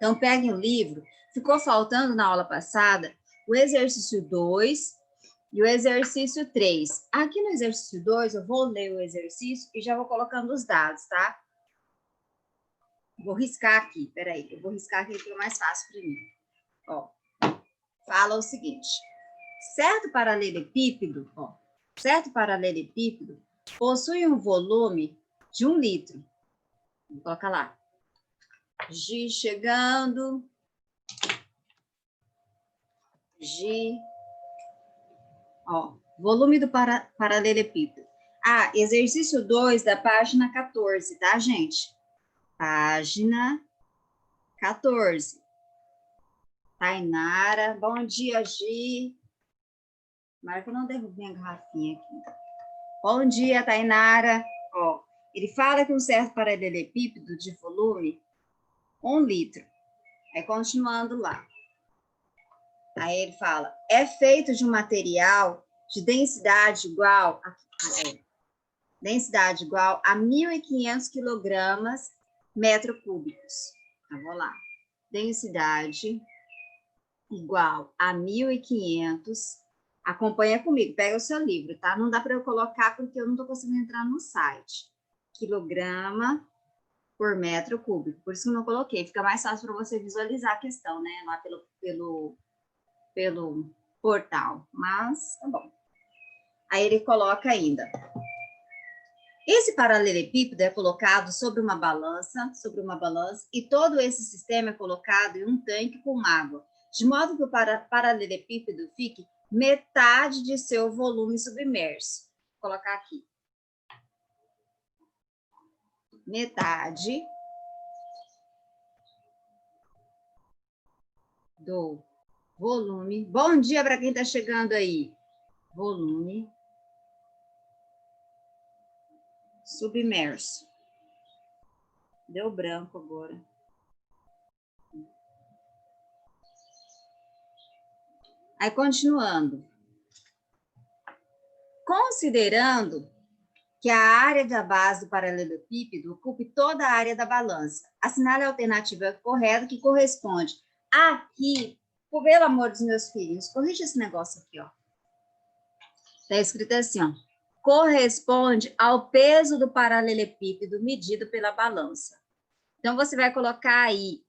Então, peguem o livro. Ficou faltando na aula passada o exercício 2 e o exercício 3. Aqui no exercício 2, eu vou ler o exercício e já vou colocando os dados, tá? Vou riscar aqui, peraí. Eu vou riscar aqui que é mais fácil para mim. Ó, fala o seguinte. Certo paralelepípedo possui um volume de 1 litro. Vou colocar lá. G chegando. G. Ó, volume do paralelepípedo. Ah, exercício 2 da página 14, tá, gente? Página 14. Tainara, bom dia, Gi. Marca, eu não derrubei a garrafinha aqui. Bom dia, Tainara. Ó, ele fala que um certo paralelepípedo de volume 1 litro. Aí, continuando lá. Aí ele fala, é feito de um material de densidade igual a 1.500 quilogramas metro cúbicos. Então, vou lá. Densidade igual a 1.500. Acompanha comigo, pega o seu livro, tá? Não dá para eu colocar porque eu não estou conseguindo entrar no site. Quilograma por metro cúbico. Por isso que eu não coloquei. Fica mais fácil para você visualizar a questão, né? Lá pelo portal. Mas, tá bom. Aí ele coloca ainda. Esse paralelepípedo é colocado sobre uma balança, e todo esse sistema é colocado em um tanque com água, de modo que o paralelepípedo fique metade de seu volume submerso. Vou colocar aqui. Metade do volume. Bom dia para quem está chegando aí. Volume submerso. Deu branco agora. Aí, continuando. Considerando que a área da base do paralelepípedo ocupe toda a área da balança, assinale a alternativa correta que corresponde aqui, pelo amor dos meus filhos, corrija esse negócio aqui, ó. Está escrito assim, ó. Corresponde ao peso do paralelepípedo medido pela balança. Então, você vai colocar aí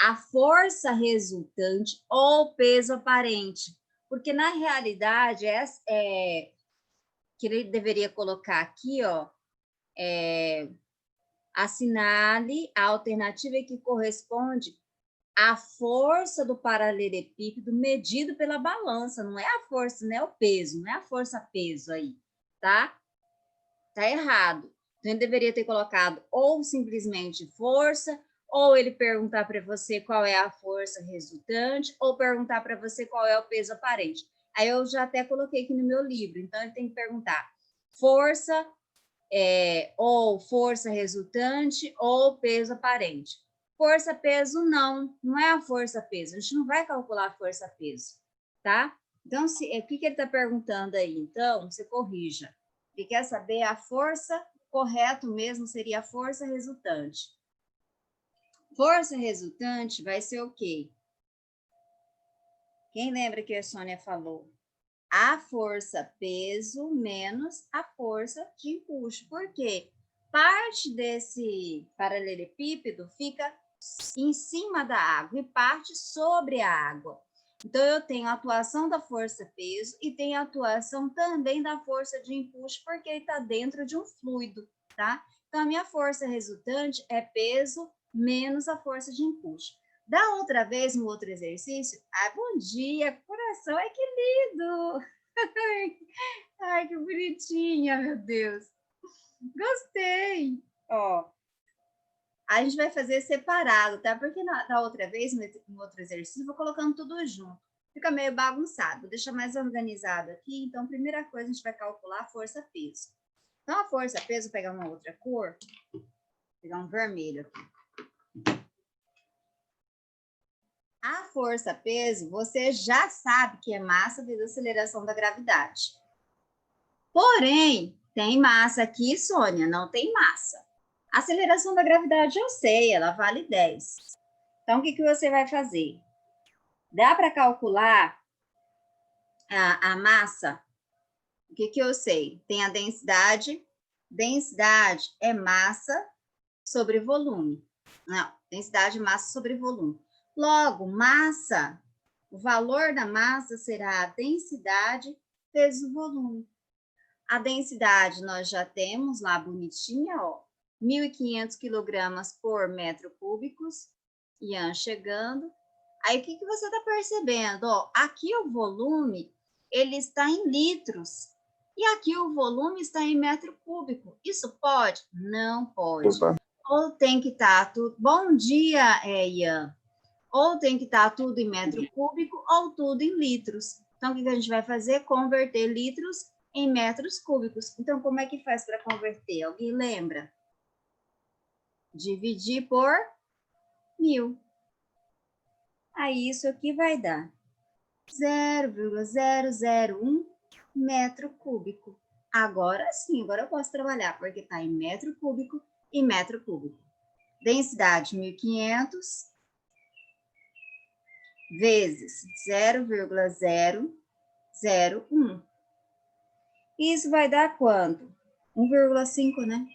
a força resultante ou peso aparente, porque na realidade que ele deveria colocar aqui, ó, assinale a alternativa que corresponde à força do paralelepípedo medido pela balança, não é a força, não é o peso, não é a força-peso aí, tá? Tá errado. Então, ele deveria ter colocado ou simplesmente força, ou ele perguntar para você qual é a força resultante, ou perguntar para você qual é o peso aparente. Aí eu já até coloquei aqui no meu livro, então ele tem que perguntar força, ou força resultante, ou peso aparente. Força-peso, não é a força-peso, a gente não vai calcular a força-peso, tá? Então, o que ele está perguntando aí? Então, você corrija. Ele quer saber a força, correto mesmo seria a força resultante. Força resultante vai ser o quê? Quem lembra que a Sônia falou? A força peso menos a força de empuxo. Por quê? Parte desse paralelepípedo fica em cima da água e parte sobre a água. Então, eu tenho a atuação da força-peso e tenho a atuação também da força de empuxo, porque ele está dentro de um fluido, tá? Então, a minha força resultante é peso menos a força de empuxo. Da outra vez, no outro exercício, bom dia, coração, ai, que lindo! Ai, que bonitinha, meu Deus! Gostei! Ó, a gente vai fazer separado, tá? Porque da outra vez, no outro exercício, vou colocando tudo junto. Fica meio bagunçado. Vou deixar mais organizado aqui. Então, primeira coisa, a gente vai calcular a força-peso. Então, a força-peso, vou pegar uma outra cor. Vou pegar um vermelho aqui. A força-peso, você já sabe que é massa vezes aceleração da gravidade. Porém, tem massa aqui, Sônia, não tem massa. A aceleração da gravidade eu sei, ela vale 10. Então, o que você vai fazer? Dá para calcular a massa? O que eu sei? Tem a densidade. Densidade é massa sobre volume. Não, densidade, massa sobre volume. Logo, massa, o valor da massa será a densidade vezes o volume. A densidade nós já temos lá bonitinha, ó, 1.500 quilogramas por metro cúbico. Ian chegando. Aí, o que você está percebendo? Ó, aqui o volume, ele está em litros. E aqui o volume está em metro cúbico. Isso pode? Não pode. Opa. Ou tem que estar tudo... Bom dia, Ian. Ou tem que estar tudo em metro cúbico ou tudo em litros. Então, o que a gente vai fazer? Converter litros em metros cúbicos. Então, como é que faz para converter? Alguém lembra? Dividir por 1.000. Aí, isso aqui vai dar 0,001 metro cúbico. Agora sim, agora eu posso trabalhar, porque está em metro cúbico e metro cúbico. Densidade 1.500 vezes 0,001. Isso vai dar quanto? 1,5, né?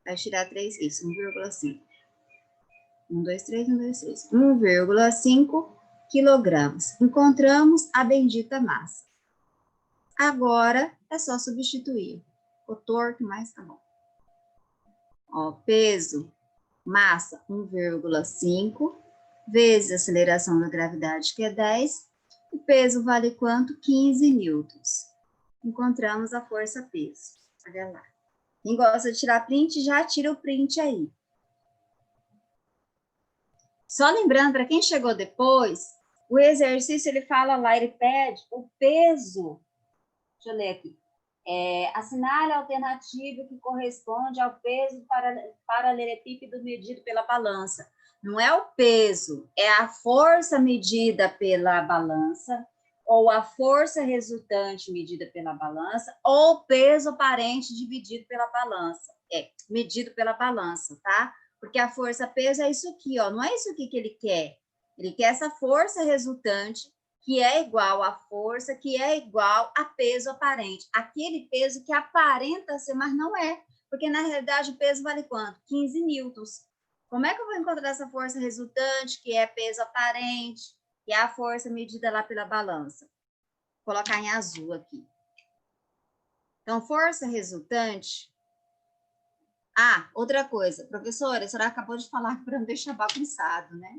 Vai tirar 3, isso, 1,5. 1, 2, 3, 1, 2, 3. 1,5 quilogramas. Encontramos a bendita massa. Agora, é só substituir. Ficou torto, mas tá bom. Ó, peso, massa, 1,5, vezes a aceleração da gravidade, que é 10. O peso vale quanto? 15 newtons. Encontramos a força-peso. Olha lá. Quem gosta de tirar print, já tira o print aí. Só lembrando, para quem chegou depois, o exercício, ele fala lá, ele pede o peso. Deixa eu ler aqui. Assinale a alternativa que corresponde ao peso paralelepípedo medido pela balança. Não é o peso, é a força medida pela balança, ou a força resultante medida pela balança, ou o peso aparente dividido pela balança. Medido pela balança, tá? Porque a força-peso é isso aqui, ó. Não é isso aqui que ele quer. Ele quer essa força resultante, que é igual à força, que é igual a peso aparente. Aquele peso que aparenta ser, mas não é. Porque, na realidade, o peso vale quanto? 15 newtons. Como é que eu vou encontrar essa força resultante, que é peso aparente, que é a força medida lá pela balança? Vou colocar em azul aqui. Então, força resultante... Ah, outra coisa. Professora, a senhora acabou de falar para não deixar bagunçado, né?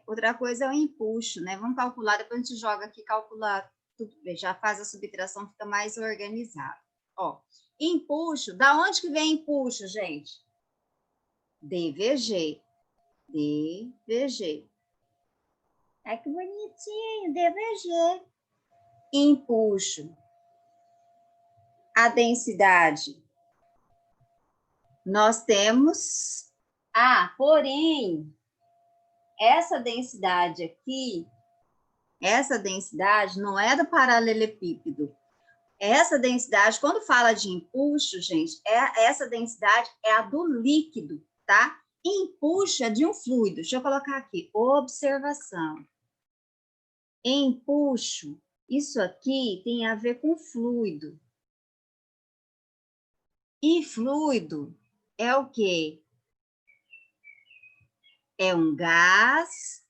Outra coisa é o empuxo, né? Vamos calcular, depois a gente joga aqui, calcular tudo, já faz a subtração, fica mais organizado. Ó, empuxo, da onde que vem empuxo, gente? DVG. DVG. Ai, que bonitinho, DVG. Empuxo. A densidade. Nós temos... porém... Essa densidade aqui, essa densidade não é do paralelepípedo. Essa densidade, quando fala de empuxo, gente, essa densidade é a do líquido, tá? Empuxo é de um fluido. Deixa eu colocar aqui, observação. Empuxo, isso aqui tem a ver com fluido. E fluido é o quê? É um gás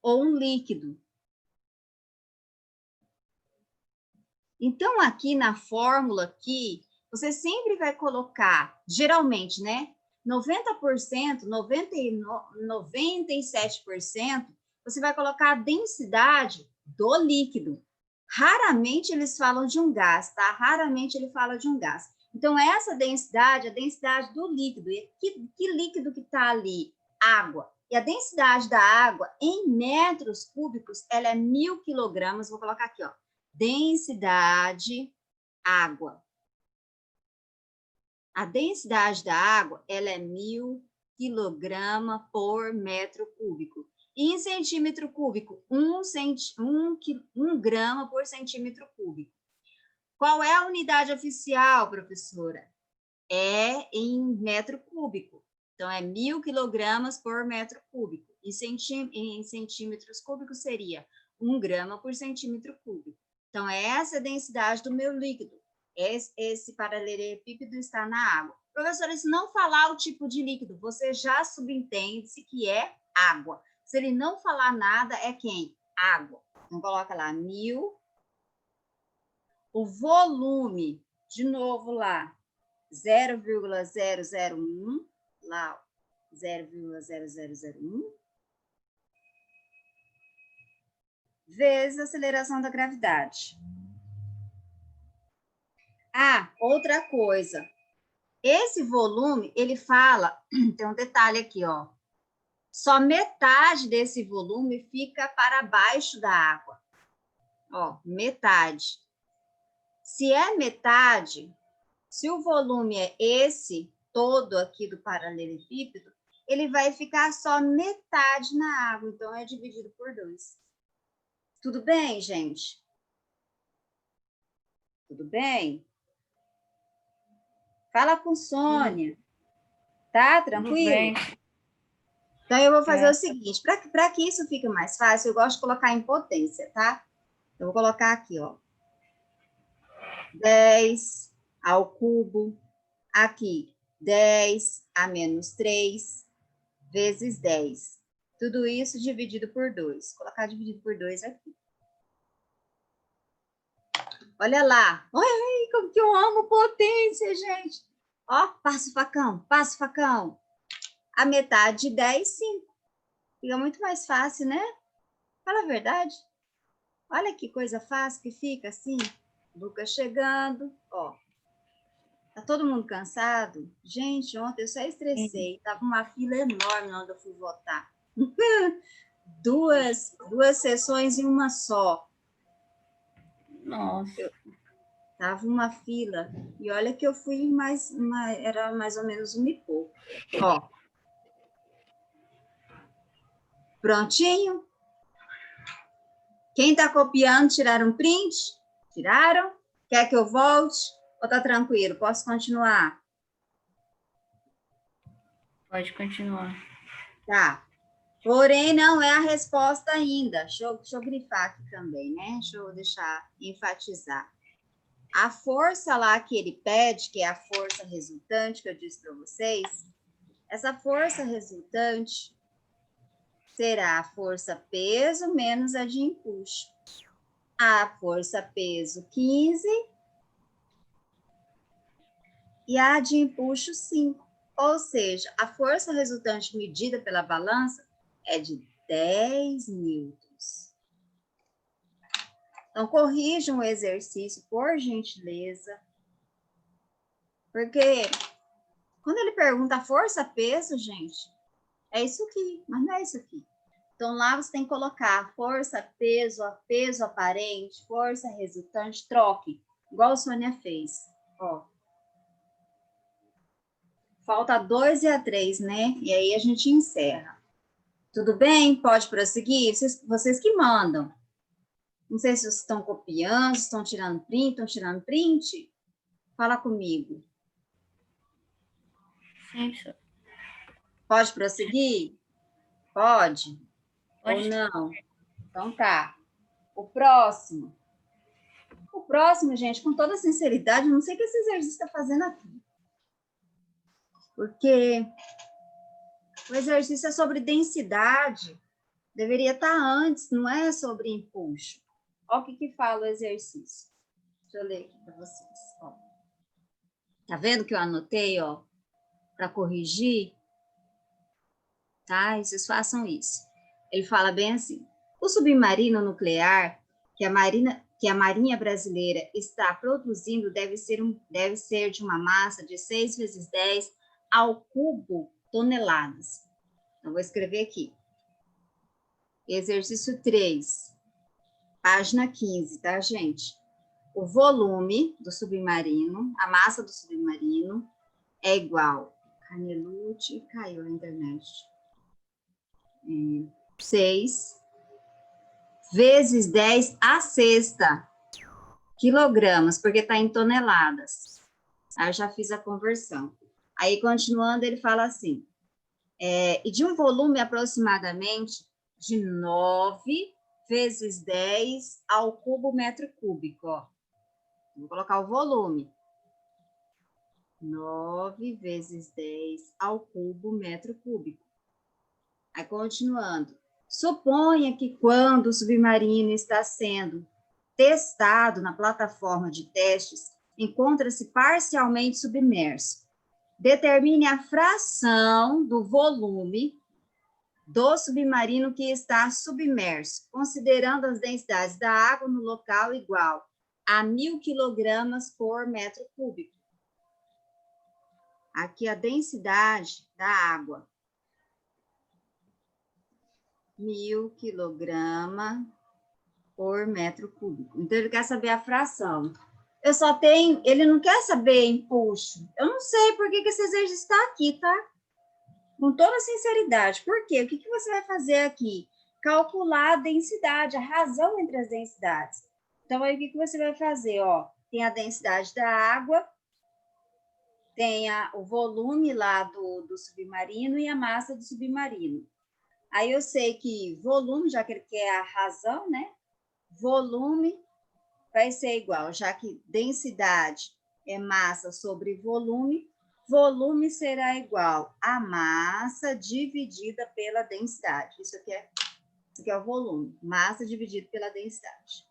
ou um líquido. Então, aqui na fórmula, aqui, você sempre vai colocar, geralmente, né? 90%, 97%, você vai colocar a densidade do líquido. Raramente eles falam de um gás, tá? Raramente ele fala de um gás. Então, essa densidade, a densidade do líquido. E que líquido que está ali? Água. E a densidade da água em metros cúbicos, ela é 1.000 quilogramas. Vou colocar aqui, ó. Densidade água. A densidade da água, ela é 1.000 quilograma por metro cúbico. E em centímetro cúbico, 1 grama por centímetro cúbico. Qual é a unidade oficial, professora? É em metro cúbico. Então, é 1.000 quilogramas por metro cúbico. Em centímetros cúbicos seria 1 grama por centímetro cúbico. Então, essa é a densidade do meu líquido. Esse paralelepípedo está na água. Professora, se não falar o tipo de líquido, você já subentende-se que é água. Se ele não falar nada, é quem? Água. Então, coloca lá 1.000. O volume, de novo lá, 0,001, lá, 0,0001, vezes a aceleração da gravidade. Ah, outra coisa. Esse volume, ele fala, tem um detalhe aqui, ó. Só metade desse volume fica para baixo da água. Ó, metade. Se é metade, se o volume é esse todo aqui do paralelepípedo, ele vai ficar só metade na água, então é dividido por 2. Tudo bem, gente? Tudo bem? Fala com Sônia. Tá tranquilo? Tudo bem. Então, eu vou fazer o seguinte, para que isso fique mais fácil, eu gosto de colocar em potência, tá? Eu vou colocar aqui, ó. 10 ao cubo, aqui, 10 a menos 3, vezes 10. Tudo isso dividido por 2. Vou colocar dividido por 2 aqui. Olha lá. Olha como que eu amo potência, gente. Ó, passa o facão, passa o facão. A metade de 10, 5. Fica muito mais fácil, né? Fala a verdade. Olha que coisa fácil que fica assim. Lucas chegando, ó. Tá todo mundo cansado? Gente, ontem eu só estressei. Tava uma fila enorme onde eu fui votar. duas sessões em uma só. Nossa. Tava uma fila. E olha que eu fui era mais ou menos 1 e pouco. Ó. Prontinho? Quem tá copiando, tiraram um print? Tiraram? Quer que eu volte? Ou tá tranquilo? Posso continuar? Pode continuar. Tá. Porém, não é a resposta ainda. Deixa eu grifar aqui também, né? Deixa eu deixar, enfatizar. A força lá que ele pede, que é a força resultante, que eu disse para vocês, essa força resultante será a força peso menos a de empuxo. A força peso 15 e a de empuxo 5. Ou seja, a força resultante medida pela balança é de 10 newtons. Então, corrijam o exercício, por gentileza. Porque quando ele pergunta força-peso, gente, é isso aqui, mas não é isso aqui. Então, lá você tem que colocar força, peso aparente, força resultante, troque, igual a Sônia fez. Ó. Falta 2 e a 3, né? E aí a gente encerra. Tudo bem? Pode prosseguir? Vocês que mandam. Não sei se vocês estão copiando, se estão tirando print, Fala comigo. Sim, senhor. Pode prosseguir? Pode? Pode. Ou não? Então tá. O próximo. O próximo, gente, com toda sinceridade, eu não sei o que esse exercício está fazendo aqui. Porque o exercício é sobre densidade. Deveria estar antes, não é sobre impulso. Olha o que fala o exercício. Deixa eu ler aqui para vocês. Ó. Tá vendo que eu anotei, ó, para corrigir? Tá? E vocês façam isso. Ele fala bem assim: o submarino nuclear que a Marinha Brasileira está produzindo deve ser de uma massa de 6 vezes 10 ao cubo toneladas. Então, vou escrever aqui. Exercício 3, página 15, tá, gente? O volume do submarino, a massa do submarino, é igual. Canelute, caiu a internet. 6 vezes 10 a sexta quilogramas, porque está em toneladas. Aí eu já fiz a conversão. Aí, continuando, ele fala assim: E de um volume aproximadamente de 9 vezes 10 ao cubo metro cúbico, ó. Vou colocar o volume. 9 vezes 10 ao cubo metro cúbico. Aí, continuando. Suponha que quando o submarino está sendo testado na plataforma de testes, encontra-se parcialmente submerso. Determine a fração do volume do submarino que está submerso, considerando as densidades da água no local igual a 1.000 quilogramas por metro cúbico. Aqui a densidade da água. 1.000 quilogramas por metro cúbico. Então, ele quer saber a fração. Eu só tenho... Ele não quer saber empuxo. Eu não sei por que esse exercício está aqui, tá? Com toda sinceridade. Por quê? O que você vai fazer aqui? Calcular a densidade, a razão entre as densidades. Então, aí, o que você vai fazer? Ó, tem a densidade da água, tem o volume lá do submarino e a massa do submarino. Aí, eu sei que volume, já que ele quer a razão, né? Volume vai ser igual, já que densidade é massa sobre volume, volume será igual a massa dividida pela densidade. Isso aqui é o volume, massa dividido pela densidade.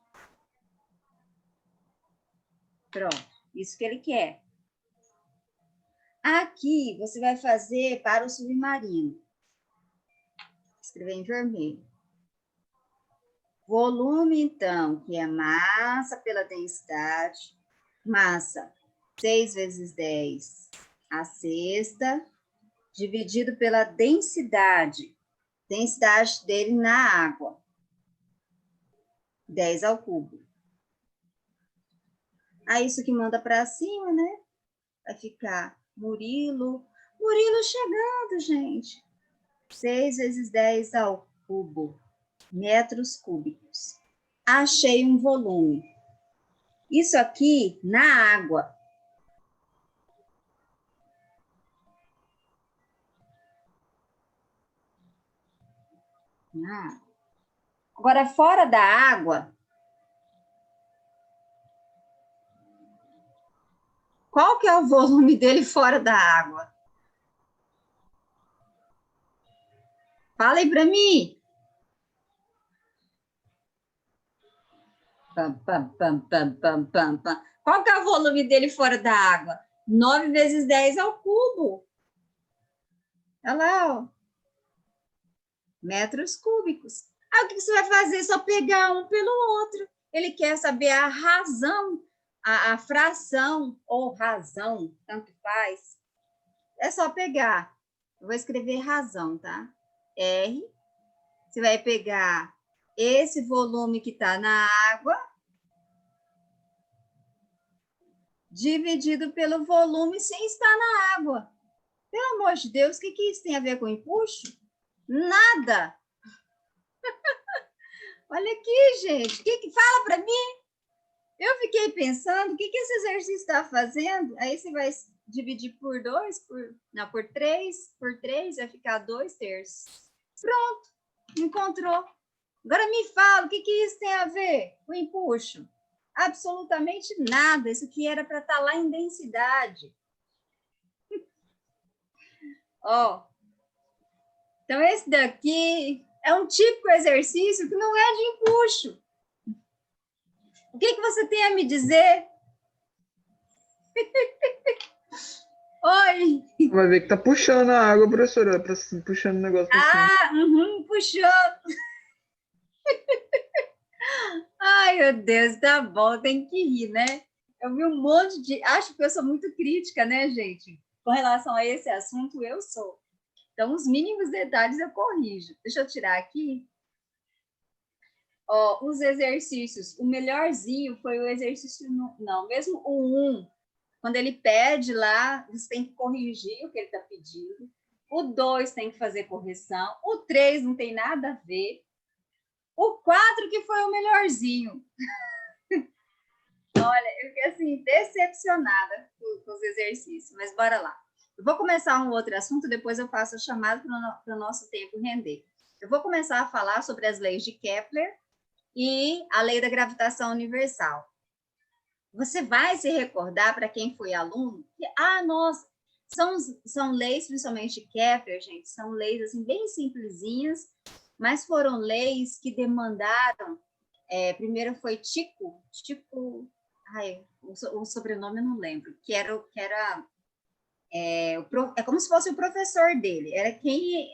Pronto, isso que ele quer. Aqui, você vai fazer para o submarino. Escrever em vermelho. Volume, então, que é massa pela densidade. Massa, 6 vezes 10 a sexta, dividido pela densidade. Densidade dele na água. 10 ao cubo. Aí, isso que manda para cima, né? Vai ficar Murilo. Murilo chegando, gente. 6 vezes 10 ao cubo. Metros cúbicos. Achei um volume. Isso aqui na água. Agora, fora da água, qual que é o volume dele fora da água? Fala aí para mim. Pam, pam, pam, pam, pam, pam, pam. Qual que é o volume dele fora da água? 9 vezes 10 ao cubo. Olha lá, ó. Metros cúbicos. Aí o que você vai fazer? Só pegar um pelo outro. Ele quer saber a razão, a fração ou razão, tanto faz. É só pegar. Eu vou escrever razão, tá? R. Você vai pegar esse volume que está na água, dividido pelo volume sem estar na água. Pelo amor de Deus, o que isso tem a ver com empuxo? Nada! Olha aqui, gente. Fala para mim. Eu fiquei pensando, o que esse exercício está fazendo? Aí você vai dividir por 2, por 3, vai ficar 2/3. Pronto, encontrou. Agora me fala, o que isso tem a ver com empuxo? Absolutamente nada. Isso aqui era para estar lá em densidade. Ó. Então, esse daqui é um típico exercício que não é de empuxo. O que você tem a me dizer? Oi! Vai ver que tá puxando a água, professora, puxando o negócio pra cima. Puxou! Ai, meu Deus, tá bom, tem que rir, né? Eu vi um monte de... Acho que eu sou muito crítica, né, gente? Com relação a esse assunto, eu sou. Então, os mínimos detalhes eu corrijo. Deixa eu tirar aqui. Ó, os exercícios. O melhorzinho foi o exercício... Não, mesmo o 1. Quando ele pede lá, você tem que corrigir o que ele está pedindo. O 2 tem que fazer correção. O 3 não tem nada a ver. O 4 que foi o melhorzinho. Olha, eu fiquei assim, decepcionada com os exercícios, mas bora lá. Eu vou começar um outro assunto, depois eu faço a chamada para o nosso tempo render. Eu vou começar a falar sobre as leis de Kepler e a lei da gravitação universal. Você vai se recordar, para quem foi aluno, que, nossa, são leis, principalmente de Kepler, gente, são leis assim, bem simplesinhas, mas foram leis que demandaram, primeiro foi Tycho, o sobrenome eu não lembro, que era como se fosse o professor dele, era quem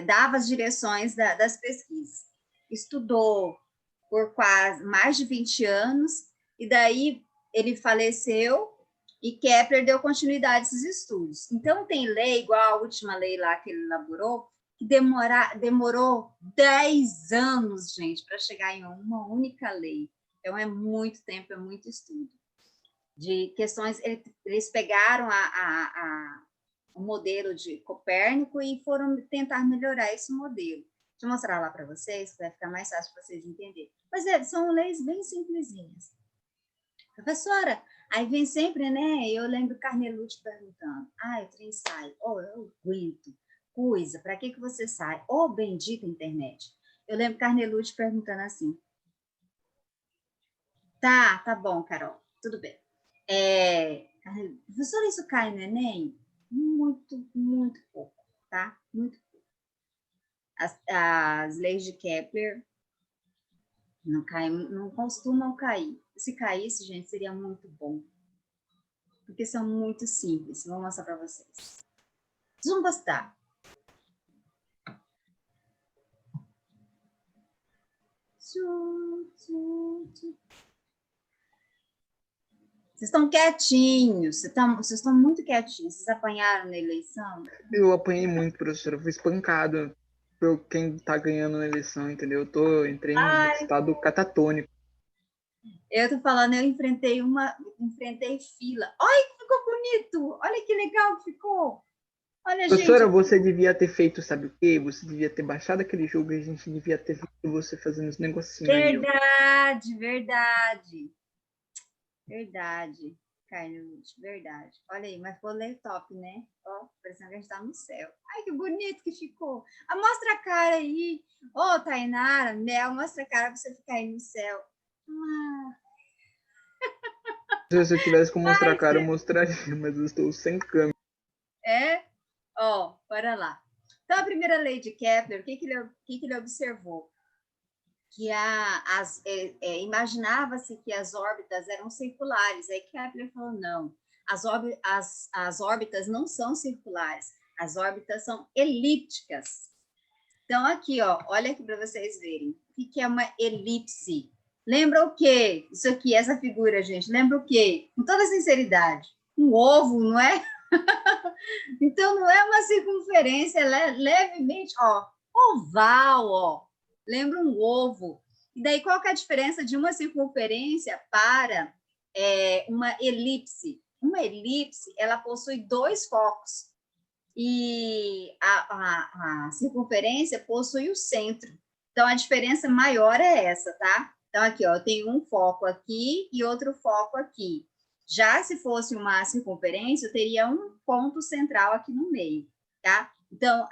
dava as direções das pesquisas. Estudou por quase mais de 20 anos, e daí ele faleceu, e Kepler deu continuidade a esses estudos. Então, tem lei, igual a última lei lá que ele elaborou, que demorou 10 anos, gente, para chegar em uma única lei. Então, é muito tempo, é muito estudo. De questões, eles pegaram o modelo de Copérnico e foram tentar melhorar esse modelo. Deixa eu mostrar lá para vocês, que vai ficar mais fácil para vocês entenderem. Mas são leis bem simplesinhas. Professora, aí vem sempre, né? Eu lembro Carnelucci perguntando, o trem sai, eu aguento, coisa, para que você sai? Bendita internet. Eu lembro Carnelucci perguntando assim, tá bom, Carol, tudo bem. Professora, isso cai no Enem? Muito, muito pouco, tá? Muito pouco. As leis de Kepler não costumam cair. Se caísse, gente, seria muito bom. Porque são muito simples. Vou mostrar para vocês. Vocês vão gostar. Vocês estão quietinhos, vocês estão muito quietinhos. Vocês apanharam na eleição? Eu apanhei muito, professora. Eu fui espancado por quem tá ganhando na eleição, entendeu? Entrei em estado catatônico. Eu tô falando, eu enfrentei fila. Olha que ficou bonito! Olha que legal que ficou! Olha, Professora, gente. você devia ter feito, sabe o quê? Você devia ter baixado aquele jogo e a gente devia ter visto você fazendo os negocinhos aí, ó. Verdade, Carlos, verdade. Olha aí, mas ficou top, né? Parecendo que a gente tá no céu. Ai, que bonito que ficou. Mostra a cara aí. Tainara, Mel, mostra a cara pra você ficar aí no céu. Se eu tivesse como mostrar a cara, eu mostraria, mas eu estou sem câmera. Bora lá. Então, a primeira lei de Kepler, o que ele observou? Que imaginava-se que as órbitas eram circulares. Aí Kepler falou, não, as órbitas não são circulares, as órbitas são elípticas. Então, aqui, olha aqui para vocês verem. O que é uma elipse? Lembra o quê? Isso aqui, essa figura, gente, lembra o quê? Com toda sinceridade, um ovo, não é? Então, não é uma circunferência levemente, oval, lembra um ovo. E daí, qual que é a diferença de uma circunferência para uma elipse? Uma elipse, ela possui 2 focos. E a circunferência possui o centro. Então, a diferença maior é essa, tá? Então, aqui, eu tenho um foco aqui e outro foco aqui. Já se fosse uma circunferência, eu teria um ponto central aqui no meio, tá? Então,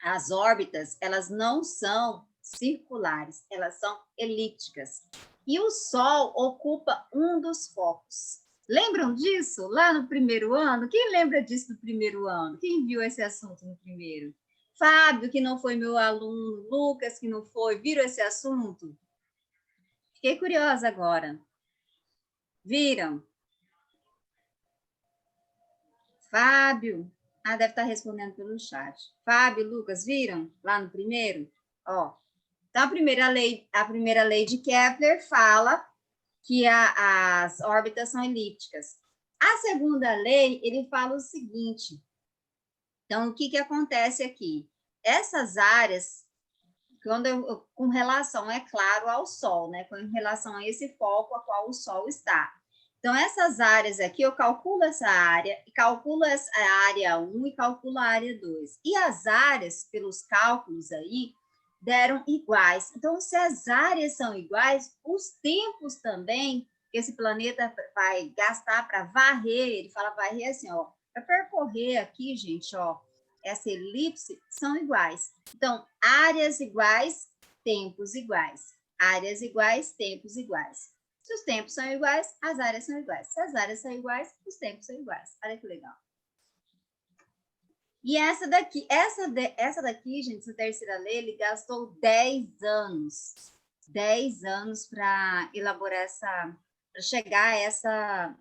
as órbitas, elas não são circulares, elas são elípticas. E o Sol ocupa um dos focos. Lembram disso lá no primeiro ano? Quem lembra disso no primeiro ano? Quem viu esse assunto no primeiro? Fábio, que não foi meu aluno, Lucas, que não foi, viram esse assunto? Fiquei curiosa agora. Viram? Fábio, deve estar respondendo pelo chat. Fábio, Lucas, viram lá no primeiro? Então, a primeira lei de Kepler fala que as órbitas são elípticas. A segunda lei, ele fala o seguinte. Então, o que acontece aqui? Essas áreas, com relação, é claro, ao Sol, né? Com relação a esse foco a qual o Sol está. Então, essas áreas aqui, eu calculo essa área, calculo a área 1 e calculo a área 2. E as áreas, pelos cálculos aí, deram iguais. Então, se as áreas são iguais, os tempos também que esse planeta vai gastar para varrer, ele fala varrer assim, ó, para percorrer aqui, gente, ó, essa elipse, são iguais. Então, áreas iguais, tempos iguais. Áreas iguais, tempos iguais. Se os tempos são iguais, as áreas são iguais. Se as áreas são iguais, os tempos são iguais. Olha que legal. E essa daqui, gente, essa terceira lei, ele gastou 10 anos. 10 anos para elaborar para chegar a essa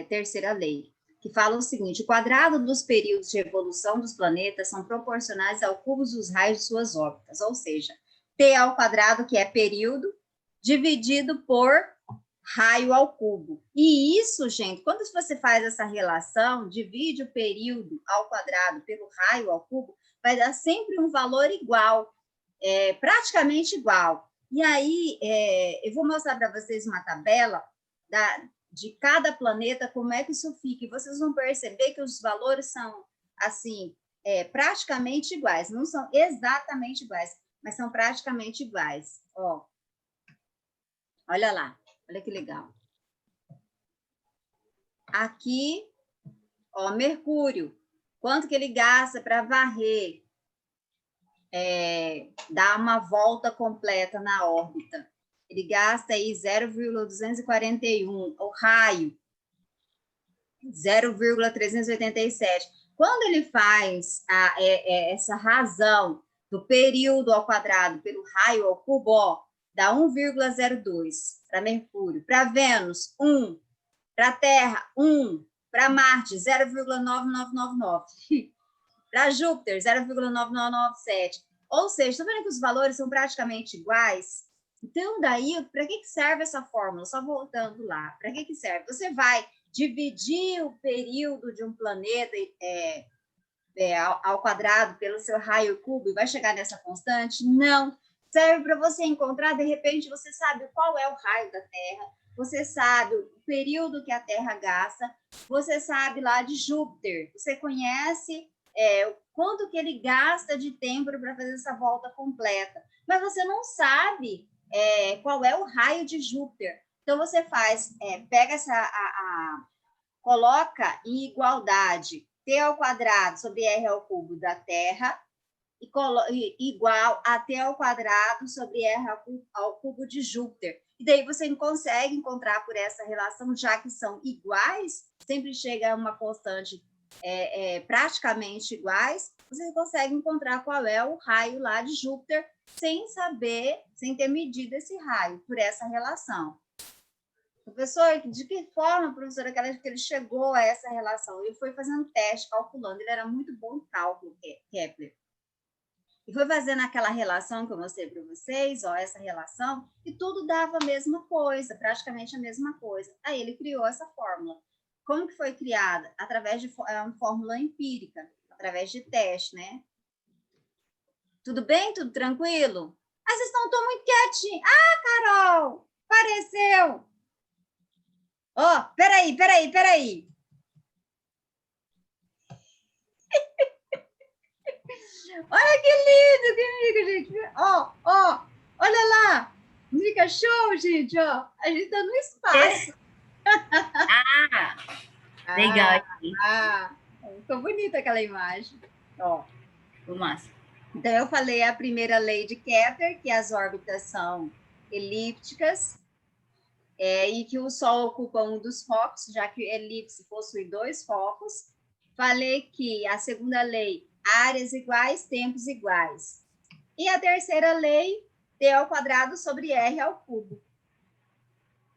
terceira lei, que fala o seguinte: o quadrado dos períodos de evolução dos planetas são proporcionais ao cubo dos raios de suas órbitas, ou seja, T ao quadrado, que é período, dividido por raio ao cubo. E isso, gente, quando você faz essa relação, divide o período ao quadrado pelo raio ao cubo, vai dar sempre um valor igual, praticamente igual. E aí, eu vou mostrar para vocês uma tabela de cada planeta, como é que isso fica. E vocês vão perceber que os valores são, assim, praticamente iguais. Não são exatamente iguais, mas são praticamente iguais. Ó, olha lá, olha que legal. Aqui, ó, Mercúrio. Quanto que ele gasta para varrer? Dar uma volta completa na órbita. Ele gasta aí 0,241. O raio, 0,387. Quando ele faz essa razão do período ao quadrado pelo raio ao cubo, ó, dá 1,02 para Mercúrio. Para Vênus, 1. Para Terra, 1. Para Marte, 0,9999. Para Júpiter, 0,9997. Ou seja, estão vendo que os valores são praticamente iguais? Então, daí, para que serve essa fórmula? Só voltando lá. Para que serve? Você vai dividir o período de um planeta ao quadrado pelo seu raio cubo e vai chegar nessa constante? Não. Serve para você encontrar, de repente, você sabe qual é o raio da Terra, você sabe o período que a Terra gasta, você sabe lá de Júpiter, você conhece quanto que ele gasta de tempo para fazer essa volta completa, mas você não sabe qual é o raio de Júpiter. Então, você pega coloca em igualdade T ao quadrado sobre R ao cubo da Terra igual a T ao quadrado sobre R ao cubo de Júpiter. E daí você consegue encontrar por essa relação, já que são iguais, sempre chega a uma constante praticamente iguais, você consegue encontrar qual é o raio lá de Júpiter sem ter medido esse raio, por essa relação. Professor, de que forma, professora, que ele chegou a essa relação? Ele foi fazendo teste, calculando, ele era muito bom em cálculo, Kepler. E foi fazendo aquela relação que eu mostrei para vocês, ó, essa relação, e tudo dava a mesma coisa, praticamente a mesma coisa. Aí ele criou essa fórmula. Como que foi criada? Através de uma fórmula empírica, através de teste, né? Tudo bem? Tudo tranquilo? Ah, vocês estão muito quietinhos. Ah, Carol, apareceu. Ó, peraí. Olha que lindo que fica, gente. Ó, olha lá. Fica show, gente, ó. A gente tá no espaço. Legal. Ficou bonita aquela imagem. Ó. Ficou massa. Então, eu falei a primeira lei de Kepler, que as órbitas são elípticas, e que o Sol ocupa um dos focos, já que a elipse possui 2 focos. Falei que a segunda lei, áreas iguais, tempos iguais. E a terceira lei, T ao quadrado sobre R ao cubo,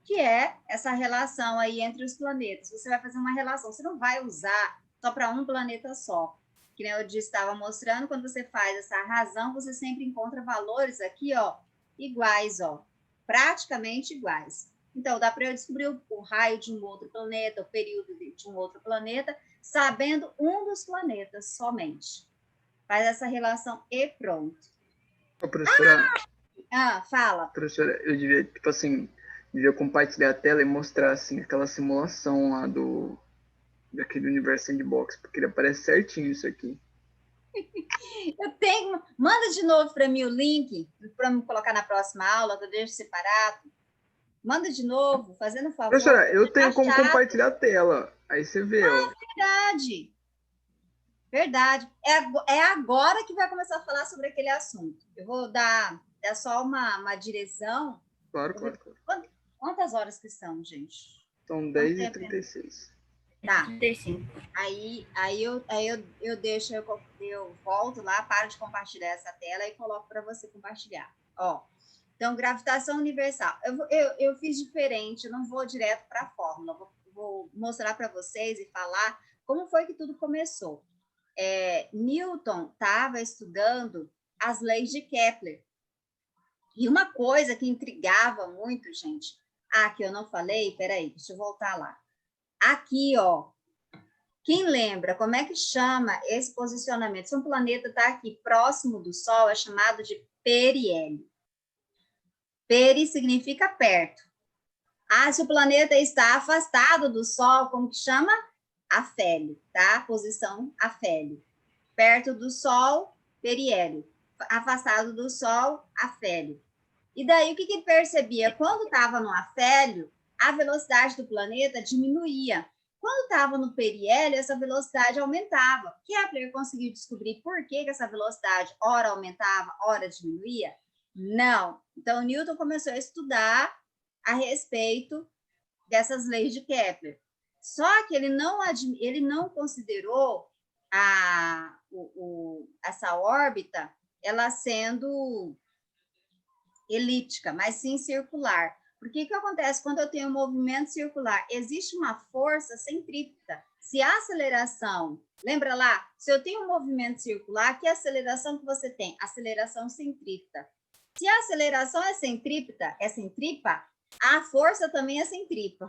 que é essa relação aí entre os planetas. Você vai fazer uma relação, você não vai usar só para um planeta só. Que nem eu estava mostrando, quando você faz essa razão, você sempre encontra valores aqui, ó, iguais, ó, praticamente iguais. Então, dá para eu descobrir o raio de um outro planeta, o período de um outro planeta, sabendo um dos planetas somente. Faz essa relação e pronto. Ô, professora, fala. Professora, eu devia, tipo assim, compartilhar a tela e mostrar, assim, aquela simulação lá daquele universo sandbox, porque ele aparece certinho isso aqui. Manda de novo para mim o link, para me colocar na próxima aula, eu deixo separado. Manda de novo, fazendo um favor. Professora, eu tenho Tá como chato. compartilhar a tela. Aí você vê, ó. Verdade. Verdade. É agora que vai começar a falar sobre aquele assunto. Eu vou dar só uma direção. Claro, claro, claro. Quantas horas que são, gente? São Quanto 10h36. Tá. 35. Aí eu deixo, eu volto lá, paro de compartilhar essa tela e coloco para você compartilhar. Ó, então, gravitação universal. Eu fiz diferente, eu não vou direto para a fórmula, vou mostrar para vocês e falar como foi que tudo começou. Newton estava estudando as leis de Kepler. E uma coisa que intrigava muito, gente, que eu não falei, peraí, deixa eu voltar lá. Aqui, ó, quem lembra como é que chama esse posicionamento? Se um planeta está aqui próximo do Sol, é chamado de periélio. Peri significa perto. Se o planeta está afastado do Sol, como que chama? Afélio, tá? Posição afélio. Perto do Sol, periélio. Afastado do Sol, afélio. E daí, o que ele percebia? Quando estava no afélio, a velocidade do planeta diminuía. Quando estava no periélio, essa velocidade aumentava. Kepler conseguiu descobrir por que essa velocidade ora aumentava, ora diminuía? Não. Então, Newton começou a estudar a respeito dessas leis de Kepler. Só que ele não considerou essa órbita ela sendo elíptica, mas sim circular. Porque o que acontece quando eu tenho um movimento circular? Existe uma força centrípeta. Se a aceleração, lembra lá, se eu tenho um movimento circular, que aceleração que você tem? Aceleração centrípeta. Se a aceleração é centrípeta, a força também é centrípeta.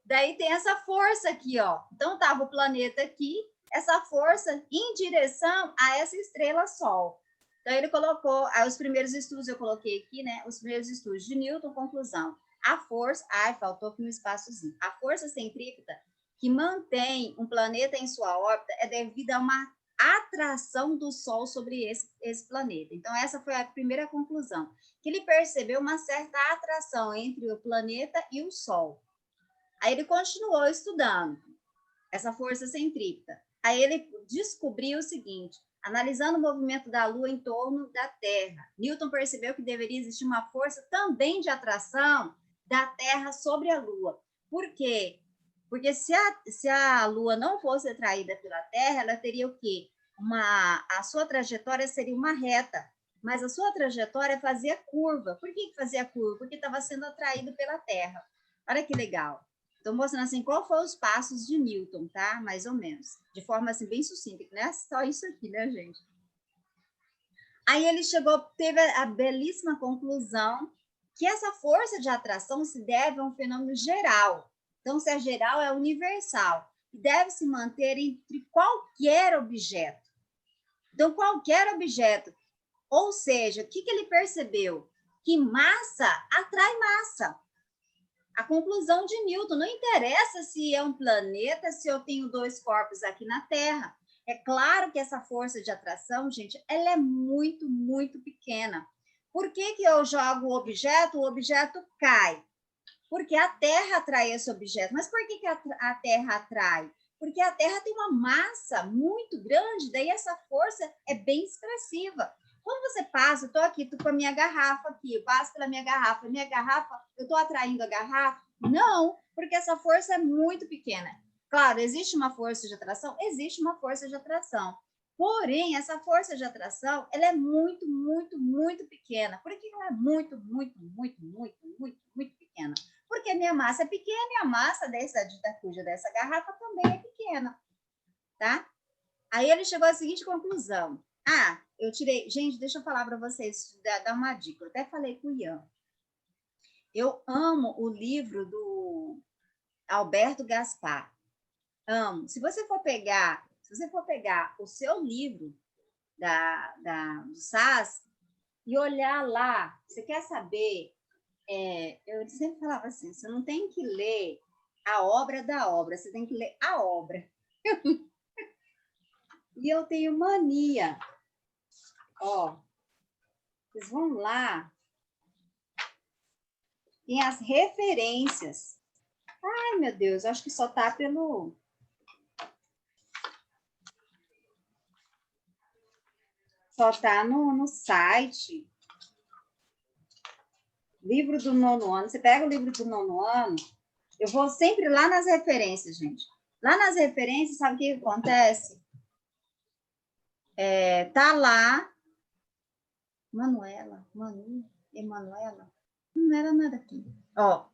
Daí tem essa força aqui, ó. Então estava o planeta aqui, essa força em direção a essa estrela Sol. Então ele colocou, os primeiros estudos eu coloquei aqui, né? Os primeiros estudos de Newton, conclusão. A força, faltou aqui um espaçozinho. A força centrípeta que mantém um planeta em sua órbita é devido a uma atração do Sol sobre esse planeta. Então essa foi a primeira conclusão, que ele percebeu uma certa atração entre o planeta e o Sol. Aí ele continuou estudando essa força centrípeta. Aí ele descobriu o seguinte: analisando o movimento da Lua em torno da Terra, Newton percebeu que deveria existir uma força também de atração da Terra sobre a Lua. Por quê? Porque se a Lua não fosse atraída pela Terra, ela teria o quê? A sua trajetória seria uma reta, mas a sua trajetória fazia curva. Por que fazia curva? Porque estava sendo atraído pela Terra. Olha que legal. Estou mostrando assim qual foram os passos de Newton, tá? Mais ou menos. De forma assim bem sucinta, não é só isso aqui, né, gente? Aí ele teve a belíssima conclusão que essa força de atração se deve a um fenômeno geral. Então, se é geral, é universal. E deve se manter entre qualquer objeto. Então, qualquer objeto. Ou seja, o que ele percebeu? Que massa atrai massa. A conclusão de Newton, não interessa se é um planeta, se eu tenho dois corpos aqui na Terra. É claro que essa força de atração, gente, ela é muito, muito pequena. Por que eu jogo o objeto cai? Porque a Terra atrai esse objeto. Mas por que a Terra atrai? Porque a Terra tem uma massa muito grande, daí essa força é bem expressiva. Quando você passa, eu estou aqui, estou com a minha garrafa aqui, eu passo pela minha garrafa, eu estou atraindo a garrafa? Não, porque essa força é muito pequena. Claro, existe uma força de atração? Existe uma força de atração. Porém, essa força de atração, ela é muito, muito, muito pequena. Por que ela é muito, muito, muito, muito, muito, muito pequena? Porque a minha massa é pequena e a massa dessa garrafa também é pequena, tá? Aí ele chegou à seguinte conclusão. Eu tirei... Gente, deixa eu falar para vocês, dar uma dica. Eu até falei com o Ian. Eu amo o livro do Alberto Gaspar. Amo. Se você for pegar o seu livro do SAS e olhar lá, você quer saber... eu sempre falava assim, você não tem que ler a obra da obra, você tem que ler a obra. E eu tenho mania. Ó, vocês vão lá. Tem as referências. Ai, meu Deus, acho que só tá pelo... Só tá no site. Livro do 9º ano. Você pega o livro do 9º ano, eu vou sempre lá nas referências, gente. Lá nas referências, sabe o que acontece? Tá lá, Emanuela, não era nada aqui. Ó,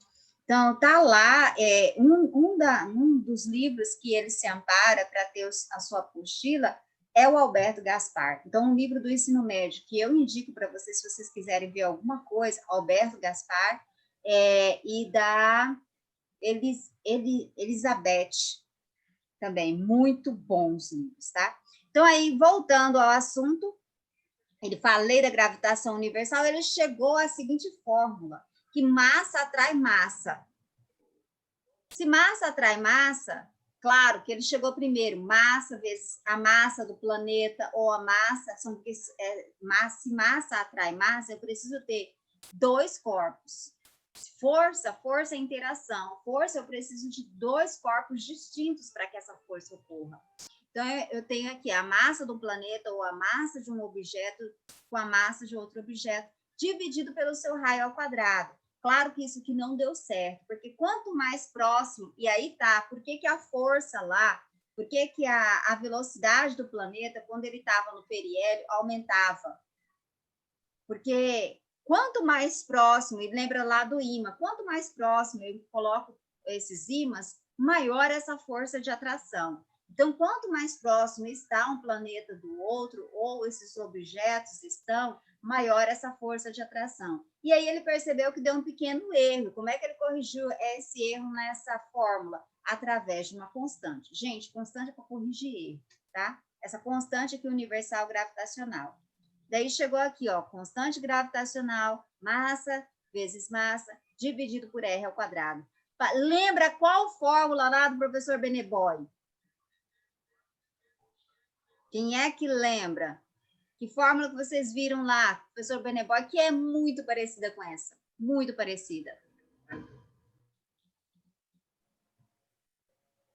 então, tá lá, um dos livros que ele se ampara para ter a sua apostila é o Alberto Gaspar. Então, um livro do ensino médio que eu indico para vocês, se vocês quiserem ver alguma coisa, Alberto Gaspar, e da Elizabeth, também, muito bons livros, tá? Então, aí, voltando ao assunto, ele fala lei da gravitação universal, ele chegou à seguinte fórmula, que massa atrai massa. Se massa atrai massa, claro que ele chegou primeiro, massa vezes a massa do planeta, ou a massa, se massa atrai massa, eu preciso ter dois corpos. Força é interação. Força, eu preciso de dois corpos distintos para que essa força ocorra. Então, eu tenho aqui a massa do planeta ou a massa de um objeto com a massa de outro objeto, dividido pelo seu raio ao quadrado. Claro que isso aqui não deu certo, porque quanto mais próximo, e aí tá, por que a força lá, por que a velocidade do planeta, quando ele estava no periélio, aumentava? Porque quanto mais próximo, e lembra lá do ímã, quanto mais próximo eu coloco esses ímãs, maior essa força de atração. Então, quanto mais próximo está um planeta do outro, ou esses objetos estão, maior essa força de atração. E aí ele percebeu que deu um pequeno erro. Como é que ele corrigiu esse erro nessa fórmula? Através de uma constante. Gente, constante é para corrigir erro, tá? Essa constante aqui, universal gravitacional. Daí chegou aqui, ó, constante gravitacional, massa vezes massa, dividido por R ao quadrado. Lembra qual fórmula lá do professor Beneboy? Quem é que lembra? Que fórmula que vocês viram lá, professor Beneboy, que é muito parecida com essa? Muito parecida.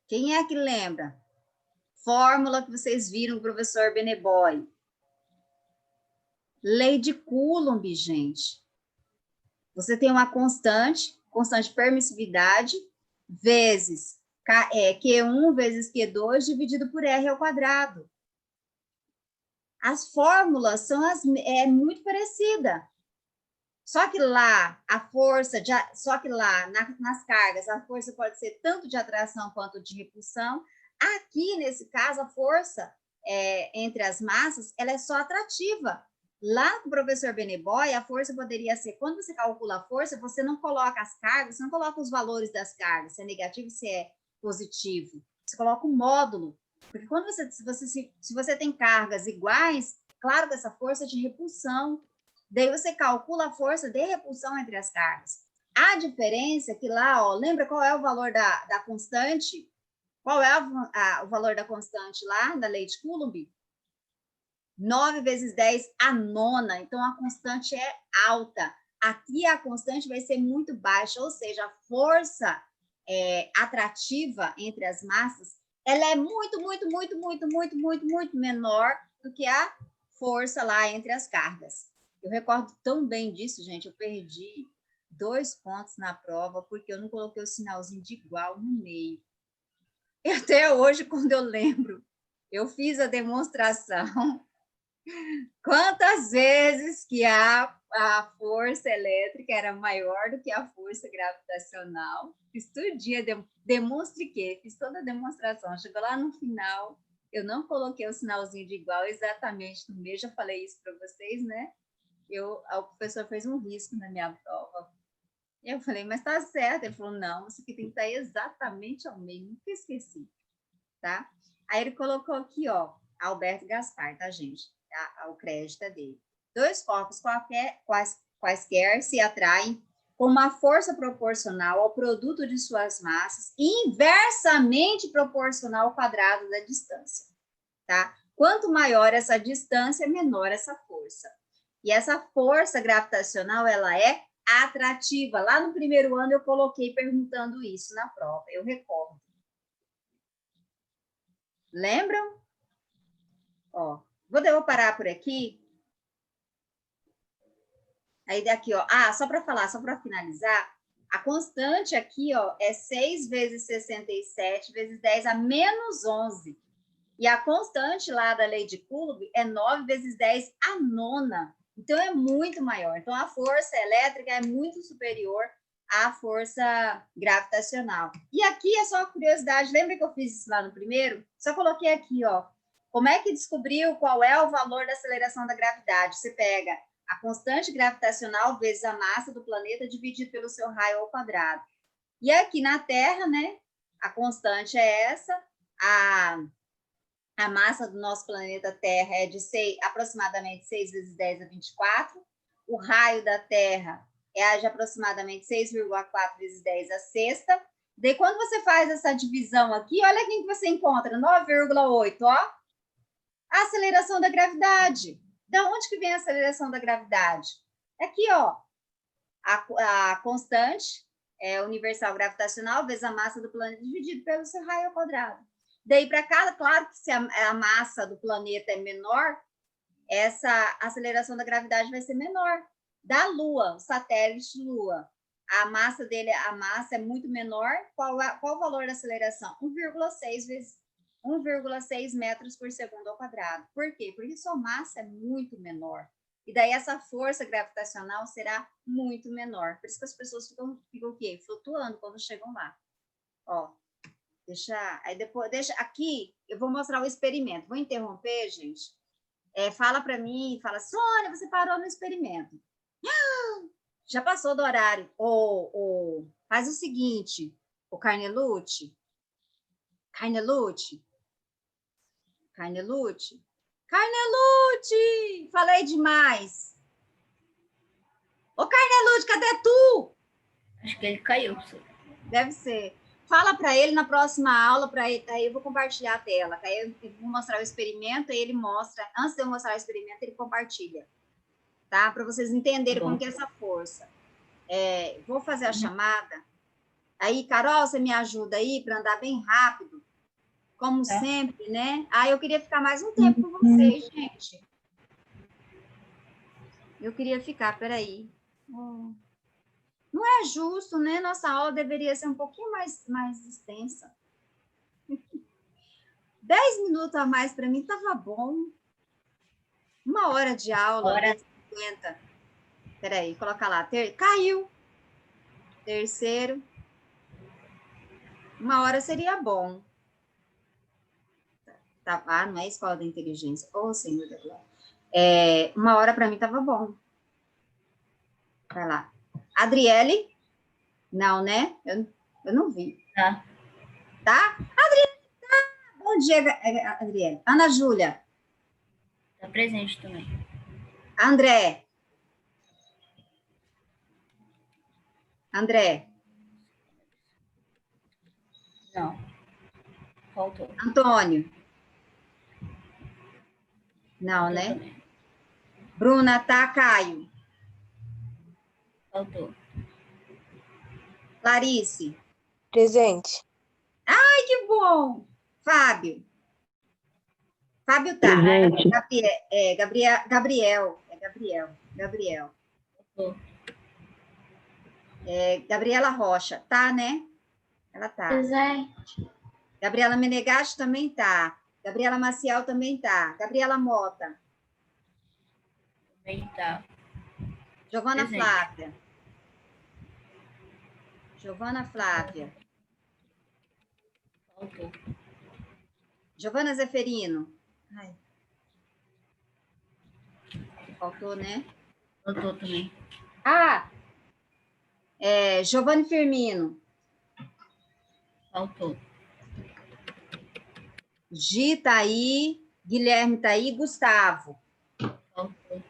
Quem é que lembra? Fórmula que vocês viram do professor Beneboy. Lei de Coulomb, gente. Você tem uma constante de permissividade, vezes Q1 vezes Q2 dividido por R ao quadrado. As fórmulas são muito parecidas. Só que lá, nas cargas, a força pode ser tanto de atração quanto de repulsão. Aqui, nesse caso, a força entre as massas, ela é só atrativa. Lá com o professor Beneboy, a força poderia ser, quando você calcula a força, você não coloca as cargas, você não coloca os valores das cargas, se é negativo, se é positivo. Você coloca um módulo. Porque quando se você tem cargas iguais, claro que essa força é de repulsão. Daí você calcula a força de repulsão entre as cargas. A diferença é que lá, ó, lembra qual é o valor da constante? Qual é o valor da constante lá, da lei de Coulomb? 9 vezes 10, a nona. Então, a constante é alta. Aqui, a constante vai ser muito baixa, ou seja, a força atrativa entre as massas, ela é muito, muito, muito, muito, muito, muito, muito menor do que a força lá entre as cargas. Eu recordo tão bem disso, gente, eu perdi 2 pontos na prova porque eu não coloquei o sinalzinho de igual no meio. E até hoje, quando eu lembro, eu fiz a demonstração, quantas vezes que a força elétrica era maior do que a força gravitacional. Fiz tudinho, demonstrei, fiz toda a demonstração. Chegou lá no final, eu não coloquei o sinalzinho de igual exatamente no meio, já falei isso para vocês, né? O professor fez um risco na minha prova. Eu falei, mas tá certo. Ele falou, não, isso aqui tem que estar exatamente ao meio. Nunca esqueci, tá? Aí ele colocou aqui, ó, Alberto Gaspar, tá, gente? O crédito é dele. 2 corpos quaisquer se atraem com uma força proporcional ao produto de suas massas e inversamente proporcional ao quadrado da distância, tá? Quanto maior essa distância, menor essa força. E essa força gravitacional, ela é atrativa. Lá no primeiro ano eu coloquei perguntando isso na prova, eu recordo. Lembram? Ó, vou parar por aqui. Aí daqui, ó. Ah, só para falar, só para finalizar, a constante aqui, ó, é 6 vezes 67 vezes 10 a menos 11. E a constante lá da lei de Coulomb é 9 vezes 10 a nona. Então, é muito maior. Então, a força elétrica é muito superior à força gravitacional. E aqui é só curiosidade. Lembra que eu fiz isso lá no primeiro? Só coloquei aqui, ó. Como é que descobriu qual é o valor da aceleração da gravidade? Você pega a constante gravitacional vezes a massa do planeta dividido pelo seu raio ao quadrado. E aqui na Terra, né? A constante é essa. A massa do nosso planeta Terra é de aproximadamente 6 vezes 10 a 24. O raio da Terra é de aproximadamente 6,4 vezes 10 a sexta. Daí, quando você faz essa divisão aqui, olha quem que você encontra, 9,8, ó. A aceleração da gravidade. Da onde que vem a aceleração da gravidade? Aqui, ó. A constante universal gravitacional vezes a massa do planeta dividido pelo seu raio ao quadrado. Daí para cá, claro que se a massa do planeta é menor, essa aceleração da gravidade vai ser menor. Da Lua, o satélite Lua, a massa dele, a massa é muito menor. Qual o valor da aceleração? 1,6 vezes 1,6 metros por segundo ao quadrado. Por quê? Porque sua massa é muito menor. E daí essa força gravitacional será muito menor. Por isso que as pessoas ficam o quê? Flutuando quando chegam lá. Ó. Aí depois, aqui, eu vou mostrar o experimento. Vou interromper, gente. Fala para mim, fala, Sônia, você parou no experimento. Já passou do horário. Faz o seguinte, o Carnelucci, falei demais. Ô, Carnelucci, cadê tu? Acho que ele caiu, professor. Deve ser. Fala para ele na próxima aula, aí eu vou compartilhar a tela. Aí eu vou mostrar o experimento, aí ele mostra. Antes de eu mostrar o experimento, ele compartilha. Tá? Para vocês entenderem como que é essa força. Vou fazer a chamada. Aí, Carol, você me ajuda aí para andar bem rápido. Como sempre, né? Eu queria ficar mais um tempo com vocês, gente. Eu queria ficar, peraí. Não é justo, né? Nossa aula deveria ser um pouquinho mais extensa. 10 minutos a mais para mim estava bom. 1 hora de aula, 50. Peraí, coloca lá. Caiu. Terceiro. 1 hora seria bom. Tá, não é escola da inteligência. Ô, Senhor da glória. 1 hora para mim estava bom. Vai lá. Adriele? Não, né? Eu não vi. Tá. Tá? Adriele, tá. Bom dia, Adriele. Ana Júlia. Tá presente também. André. Não. Faltou. Antônio. Não, Faltou né? também. Bruna, tá? Caio. Faltou. Clarice. Presente. Ai, que bom. Fábio. Fábio tá. Presente. Gabriel. Faltou. Gabriela Rocha. Tá, né? Ela tá. Presente. Gabriela Menegatti também tá. Gabriela Maciel também tá. Gabriela Mota. Também tá. Giovana Presente. Flávia. Giovana Flávia. Faltou. Giovana Zeferino. Ai. Faltou, né? Faltou também. Giovanni Firmino. Faltou. Gi tá aí. Guilherme tá aí. Gustavo. Faltou.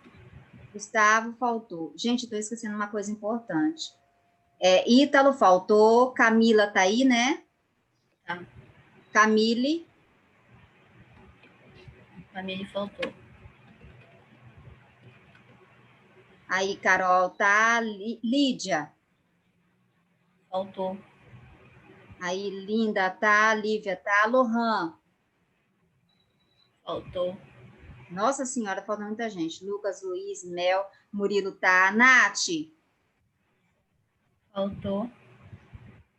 Gustavo faltou. Gente, estou esquecendo uma coisa importante. Ítalo faltou. Camila tá aí, né? Tá. Camille. Família faltou. Aí, Carol, tá? Lídia. Faltou. Aí, Linda, tá? Lívia, tá? Lohan. Faltou. Nossa Senhora, falta muita gente. Lucas, Luiz, Mel, Murilo, tá? Nath. Faltou.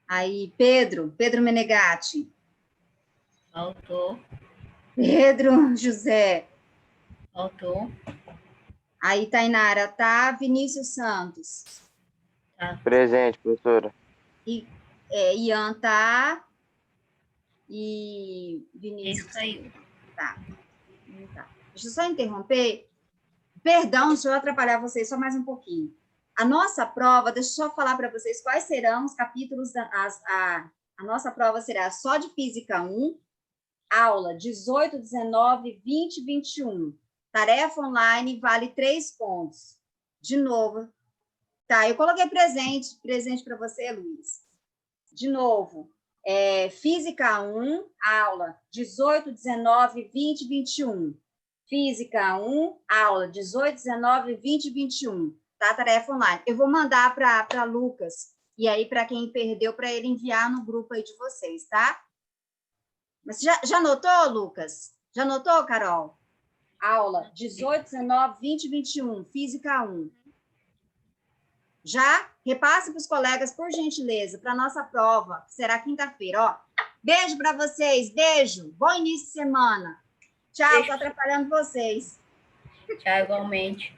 Aí, Pedro Menegatti. Faltou. Pedro José. Faltou. Aí, Tainara, tá? Vinícius Santos. Tá. Presente, professora. Ian, tá? E Vinícius. Esse caiu. Tá. Deixa eu só interromper. Perdão, deixa eu atrapalhar vocês só mais um pouquinho. A nossa prova, deixa eu só falar para vocês quais serão os capítulos. A nossa prova será só de Física 1, aula 18, 19, 20 e 21. Tarefa online vale 3 pontos. De novo. Tá, eu coloquei presente para você, Luiz. De novo. Física 1, aula 18, 19, 20 e 21. Física 1, aula 18, 19, 20 e 21. Tá? Tarefa online. Eu vou mandar para Lucas, e aí para quem perdeu, para ele enviar no grupo aí de vocês, tá? Mas já anotou, Lucas? Já anotou, Carol? Aula 18, 19, 20 e 21. Física 1. Já? Repasse para os colegas, por gentileza, para a nossa prova, que será quinta-feira. Ó, beijo para vocês, beijo. Bom início de semana. Tchau, estou atrapalhando vocês. Tchau, igualmente.